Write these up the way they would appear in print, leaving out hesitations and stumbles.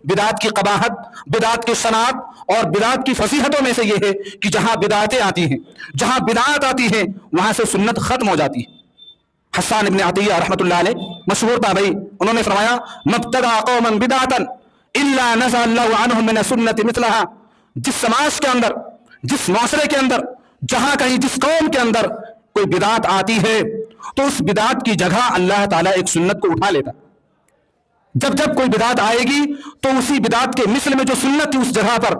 بدعت کی قباحت، بدعت کی صنعت اور بدعت کی فصیحتوں میں سے یہ ہے کہ جہاں بدعتیں آتی ہیں، جہاں بدعت آتی ہے، وہاں سے سنت ختم ہو جاتی ہے۔ حسان ابن عطیہ رحمۃ اللہ علیہ مشہور تابعی، انہوں نے فرمایا مبتدع قوما بدعتا الا نزع اللہ عنہم من السنۃ مثلها۔ جس سماج کے اندر، جس معاشرے کے اندر، جہاں کہیں جس قوم کے اندر کوئی بدعت آتی ہے تو اس بدعت کی جگہ اللہ تعالیٰ ایک سنت کو اٹھا لیتا۔ جب جب کوئی بدعت آئے گی تو اسی بدعت کے مثل میں جو سنت تھی اس جگہ پر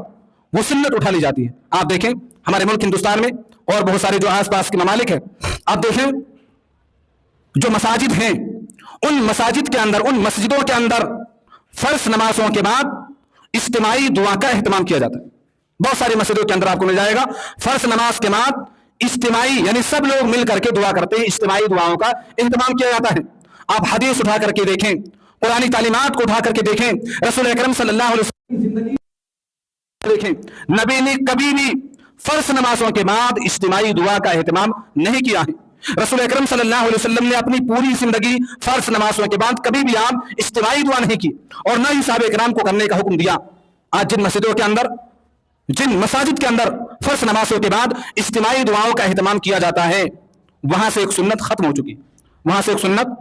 وہ سنت اٹھا لی جاتی ہے۔ آپ دیکھیں ہمارے ملک ہندوستان میں اور بہت سارے جو آس پاس کے ممالک ہیں، آپ دیکھیں جو مساجد ہیں، ان مساجد کے اندر، ان مسجدوں کے اندر فرض نمازوں کے بعد اجتماعی دعا کا اہتمام کیا جاتا ہے۔ بہت ساری مسجدوں کے اندر آپ کو مل جائے گا فرض نماز کے بعد اجتماعی، یعنی سب لوگ مل کر کے دعا کرتے ہیں، اجتماعی دعاؤں کا اہتمام کیا جاتا ہے۔ آپ حدیث اٹھا کر کے دیکھیں، قرآنی تعلیمات کو اٹھا کر کے دیکھیں، رسول اکرم صلی اللہ علیہ وسلم کی زندگی دیکھیں، نبی نے کبھی بھی فرض نمازوں کے بعد اجتماعی دعا کا اہتمام نہیں کیا ہے۔ رسول اکرم صلی اللہ علیہ وسلم نے اپنی پوری زندگی فرض نمازوں کے بعد کبھی بھی آپ اجتماعی دعا نہیں کی اور نہ ہی صحابہ کرام کو کرنے کا حکم دیا۔ آج جن مسجدوں کے اندر، جن مساجد کے اندر فرض نمازوں کے بعد اجتماعی دعاؤں کا اہتمام کیا جاتا ہے، وہاں سے ایک سنت ختم ہو چکی، وہاں سے ایک سنت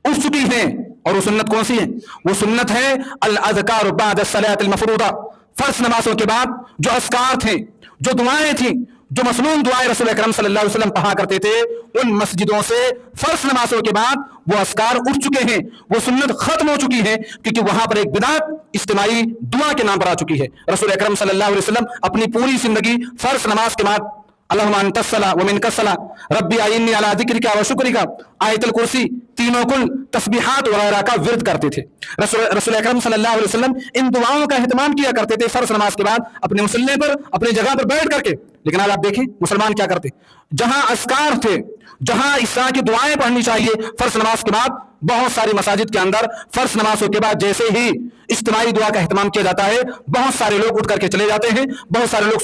اٹھ چکی ہے۔ اور وہ سنت کون سی ہے؟ وہ سنت ہے الاذکار بعد الصلاۃ المفروضہ۔ فرض نمازوں کے بعد جو اذکار تھے، جو دعائیں تھیں، جو مسنون دعائیں رسول اکرم صلی اللہ علیہ وسلم پڑھا کرتے تھے، ان مسجدوں سے فرض نمازوں کے بعد وہ اذکار اٹھ چکے ہیں، وہ سنت ختم ہو چکی ہے، کیونکہ وہاں پر ایک بدعت اجتماعی دعا کے نام پر آ چکی ہے۔ رسول اکرم صلی اللہ علیہ وسلم اپنی پوری زندگی فرض نماز کے بعد اللہم انت الصلاۃ ومنک الصلاۃ ربی اعنی علی ذکرک و شکرک، آیت الکرسی، تینوں کل تسبیحات وغیرہ کا ورد کرتے تھے۔ رسول اکرم صلی اللہ علیہ وسلم ان دعاؤں کا اہتمام کیا کرتے تھے فرض نماز کے بعد اپنے مصلی پر، اپنی جگہ پر بیٹھ کر کے۔ لیکن آج آپ دیکھیں مسلمان کیا کرتے، جہاں اذکار تھے، جہاں اس طرح کی دعائیں پڑھنی چاہیے فرض نماز کے بعد، بہت ساری مساجد کے اندر فرض نمازوں کے بعد جیسے ہی اجتماعی دعا کا اہتمام کیا جاتا ہے، بہت سارے لوگ اٹھ کر کے چلے جاتے ہیں، بہت سارے لوگ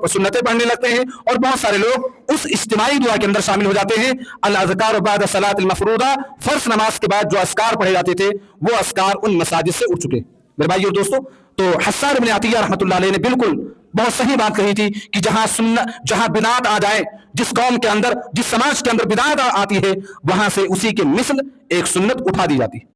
سنتیں پڑھنے لگتے ہیں، اور بہت سارے لوگ اس اجتماعی دعا کے اندر شامل ہو جاتے ہیں۔ الاذکار بعد الصلاۃ المفروضہ، فرض نماز کے بعد جو اذکار پڑھے جاتے تھے وہ اذکار ان مساجد سے اٹھ چکے۔ میرے بھائیو اور دوستو، تو حسان بن عطیہ رحمۃ اللہ علیہ نے بالکل بہت صحیح بات کہی تھی کہ جہاں بدعت آ جائے، جس قوم کے اندر، جس سماج کے اندر بدعت آتی ہے، وہاں سے اسی کے مثل ایک سنت اٹھا دی جاتی ہے۔